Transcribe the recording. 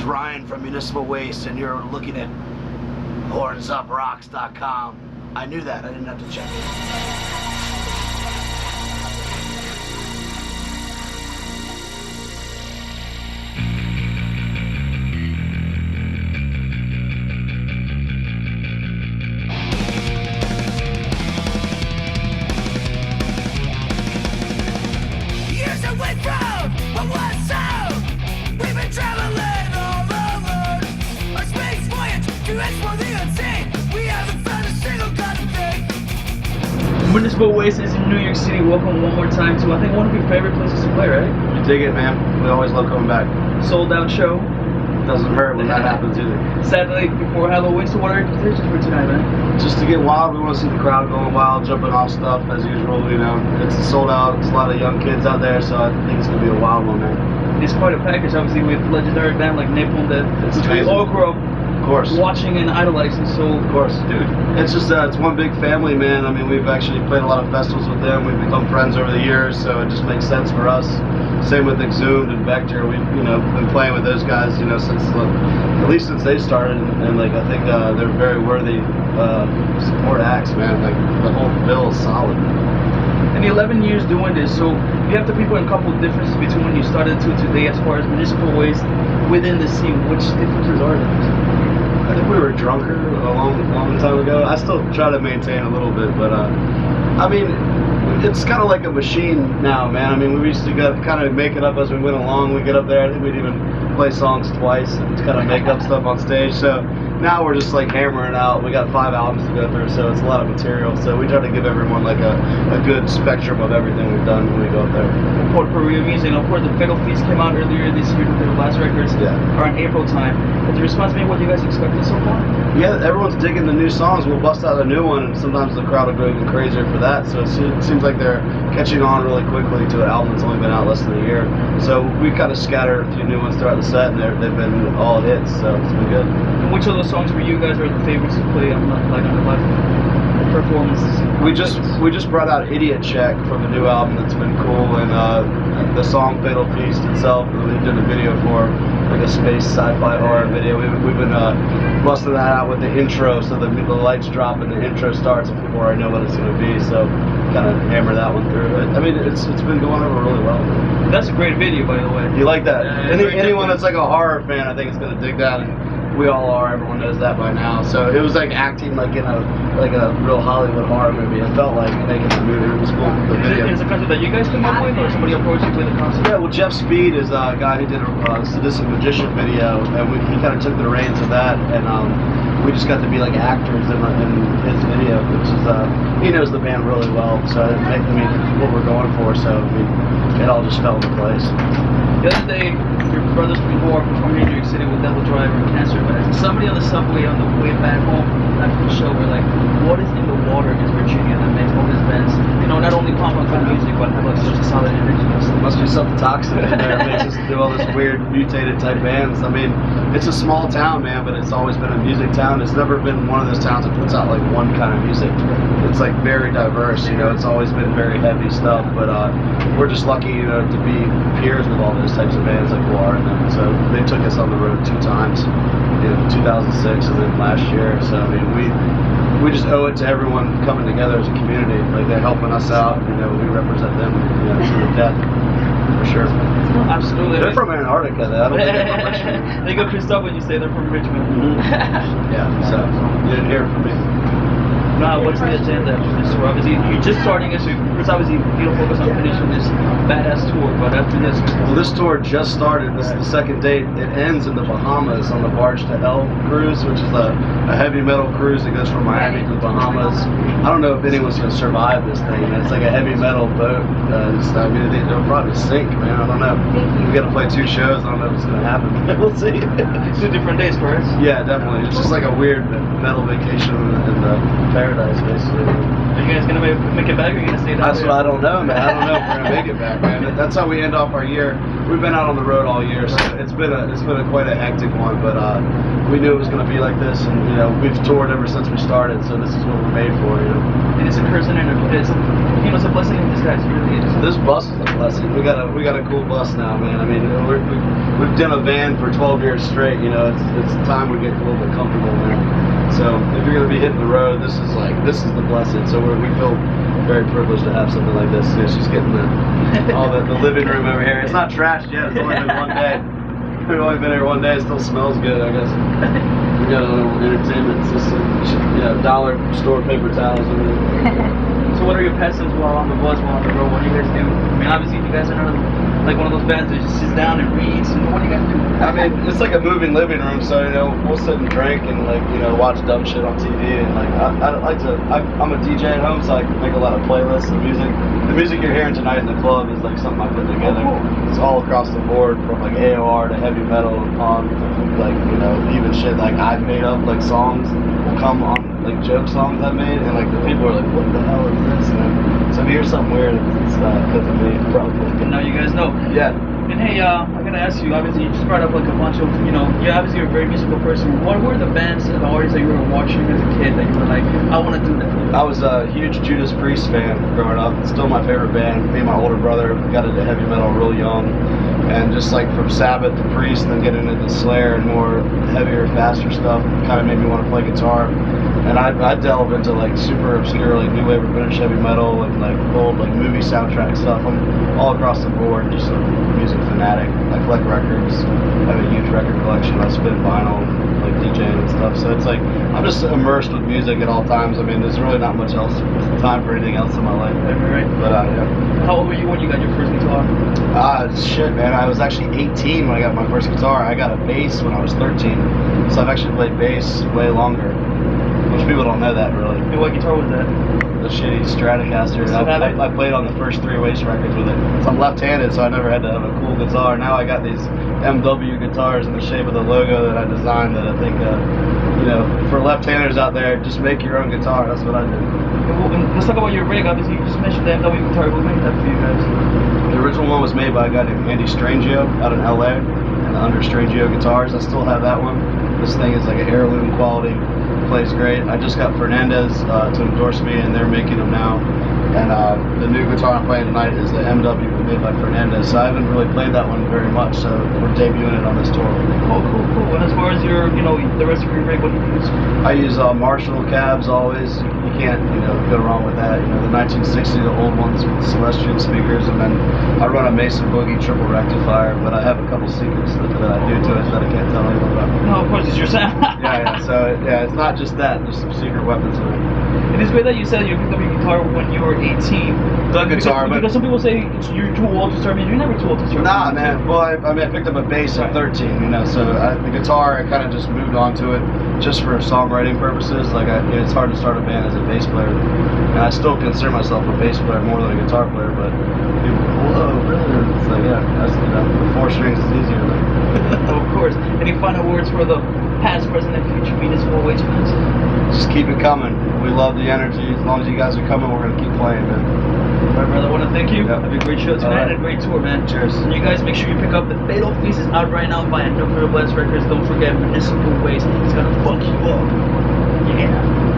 Ryan from Municipal Waste, and you're looking at hornsuprocks.com. I knew that. I didn't have to check it. Municipal Waste is in New York City. Welcome one more time to, I think, one of your favorite places to play, right? You dig it, man. We always love coming back. Sold out show. Doesn't hurt when that happens either. Saturday before Halloween. So what are your expectations for tonight, man? Just to get wild. We want to see the crowd going wild, jumping off stuff as usual. You know, it's sold out. It's a lot of young kids out there, so I think it's gonna be a wild one, man. It's quite a package, obviously, with legendary band like NAPALM Death, which we all grew up watching and idolizing. So, of course, dude, it's just it's one big family, man. I mean, we've actually played a lot of festivals with them. We've become friends over the years, so it just makes sense for us. Same with EXHUMED and VEKTOR. We've been playing with those guys, since at least since they started, and like I think they're very worthy support acts, man. Like the whole bill is solid. And 11 years doing this, so you have to people in a couple of differences between when you started to today as far as Municipal Waste within the scene. Which differences are there? I think we were drunker a long time ago. I still try to maintain a little bit, but I mean, it's kind of like a machine now, man. I mean, we used to kind of make it up as we went along. We get up there, I think we'd even play songs twice and kind of make up stuff on stage. So now we're just like hammering out. We got 5 albums to go through, so it's a lot of material. So we try to give everyone like a good spectrum of everything we've done when we go up there. Portfolio music, of course, the Fatal Feast came out earlier this year, the last records around April time. Has the response been what you guys expected so far? Yeah, everyone's digging the new songs. We'll bust out a new one, and sometimes the crowd will go even crazier for that. So it seems like they're catching on really quickly to an album that's only been out less than a year. So we kind of scattered a few new ones throughout the set, and they've been all hits. So it's been good. And which of those songs for you guys are the favorites to play on the live performances? We just brought out Idiot Check from the new album. That's been cool, and the song Fatal Feast itself, we did a video for, like a space sci-fi horror video. We've been busting that out with the intro, so the lights drop and the intro starts, and people already know what it's going to be. So kind of hammer that one through. I mean, it's been going over really well. That's a great video, by the way. You like that? Anyone that's like a horror fan, I think is going to dig that. And we all are. Everyone knows that by now. So it was like acting like in a real Hollywood horror movie. It felt like making a movie. It was cool. The video. Is it a concept that you guys came up with, or somebody approached you with the concept? Yeah, well, Jeff Speed is a guy who did a Sadistic Magician video, and he kind of took the reins of that, and we just got to be like actors in his video, which is he knows the band really well. So I mean, what we're going for. So I mean, it all just fell into place. The other day, your brothers from War performed in New York City with Devil Driver and Cancer Band. Somebody on the subway on the way back home after the show were like, what is in the water in Virginia that makes all these bands, not only pump up good music, but have like such a solid energy? Must be something toxic in there that makes us do all this weird mutated type bands. I mean, it's a small town, man, but it's always been a music town. It's never been one of those towns that puts out like one kind of music. It's like very diverse, it's always been very heavy stuff, but we're just lucky, to be peers with all those types of bands like War, and so they took us on the road 2 times, 2006 and then last year. So I mean, we just owe it to everyone coming together as a community. Like they're helping us out, we represent them, to the death, for sure. Absolutely. They're from Antarctica, though. I don't think they're from Richmond. They go Chris up when you say they're from Richmond. Yeah, so you didn't hear it from me. Now, what's the agenda for this tour? Obviously, you're just starting it, so first obviously you don't focus on finishing this badass tour, but after this... Well, this tour just started. This is the second date. It ends in the Bahamas on the Barge to Hell cruise, which is a heavy metal cruise that goes from Miami to the Bahamas. I don't know if anyone's going to survive this thing. It's like a heavy metal boat. I mean, they'll probably sink, man. I don't know. We got to play 2 shows. I don't know if it's going to happen. We'll see. 2 different days, correct? Yeah, definitely. It's just like a weird metal vacation in the paradise, basically. Are you guys gonna make it back, or are you gonna stay down That's what I don't know, man. I don't know if we're gonna make it back, man. That's how we end off our year. we've been out on the road all year, so it's been quite a hectic one. But we knew it was going to be like this, and you know, we've toured ever since we started, so this is what we're made for. You know. And it's a curse and it's it's a blessing in disguise. Really is. This bus is a blessing. We got a cool bus now, man. I mean, we've done a van for 12 years straight. You know, it's time we get a little bit comfortable, man. So if you're going to be hitting the road, this is the blessing. So we feel very privileged to have something like this. You know, she's getting all the living room over here. It's not trashed yet. It's only been one day. We've only been here one day. It still smells good, I guess. We got a little entertainment system. Dollar store paper towels and everything. So what are your passions while on the bus, while on the road? What do you guys do? I mean, obviously you guys are not like one of those bands that just sits down and reads. And what do you guys do? I mean, it's like a moving living room, so you know, we'll sit and drink and like, you know, watch dumb shit on TV, and like I'm a DJ at home, so I make a lot of playlists and music. The music you're hearing tonight in the club is like something I put together. Oh, cool. It's all across the board, from like AOR to heavy metal to punk, like, you know, even shit like I've made up like songs will come on, like joke songs I made, and like the people are like, what the hell is this? And so if you hear something weird, it's because of me, probably. And now you guys know. Yeah. And hey, I gotta ask you, obviously you just brought up like a bunch of, you know, obviously you're a very musical person. What were the bands and the artists that you were watching as a kid that you were like, I want to do that? I was a huge Judas Priest fan growing up. It's still my favorite band. Me and my older brother got into heavy metal real young. And just like from Sabbath to Priest and then getting into Slayer and more heavier, faster stuff kind of made me want to play guitar. And I delve into like super obscure, like new wave or British heavy metal and like old like movie soundtrack stuff. I'm all across the board, just a music fanatic. I collect records. I have a huge record collection. I spin vinyl, like DJing and stuff. So it's like I'm just immersed with music at all times. I mean, there's really not much else time for anything else in my life. Right. But yeah. How old were you when you got your first guitar? Shit, man. I was actually 18 when I got my first guitar. I got a bass when I was 13. So I've actually played bass way longer. Most people don't know that, really. And what guitar was that? The shitty Stratocaster. I played on the first 3 Waste records with it. So I'm left-handed, so I never had to have a cool guitar. Now I got these MW guitars in the shape of the logo that I designed that I think, you know, for left-handers out there, just make your own guitar. That's what I did. And let's talk about your rig. Obviously, you just mentioned the MW guitar. Who made that for you guys? The original one was made by a guy named Andy Strangio out in LA, and under Strangio Guitars. I still have that one. This thing is like a heirloom quality. Plays great. I just got Fernandez to endorse me, and they're making them now. And the new guitar I'm playing tonight is the MW made by Fernandez. So I haven't really played that one very much, so we're debuting it on this tour. Oh, cool. And as far as your, you know, the rest of your rig, what do you use? I use Marshall cabs always. You can't, you know, go wrong with that. You know, the 1960, the old ones with Celestian speakers, and then I run a Mason Boogie triple rectifier, but I have a couple secrets that I do to it that I can't tell anyone about. No, of course, it's your sound. yeah. So yeah, it's not just that, there's some secret weapons in it. And it's great that you said you picked up your guitar when you were 18. The guitar, because some people say you're too old to start music. You're never too old to start music. Nah, man. Well, I mean, I picked up a bass at 13, you know, so the guitar, I kind of just moved on to it just for songwriting purposes. Like, you know, it's hard to start a band as a bass player, and I still consider myself a bass player more than a guitar player, but people, whoa, really? It's like, yeah, that's, you know, the 4 strings is easier. Of course. Any final words for the past, present, and future Municipal Waste fans? Just keep it coming. We love the energy. As long as you guys are coming, we're going to keep playing, man. All right, brother, I want to thank you. Yep. Have a great show tonight and a great tour, man. Cheers. And you guys make sure you pick up The Fatal Faces out right now by No Further Blast Records. Don't forget Municipal Waste. It's going to fuck you up. Yeah.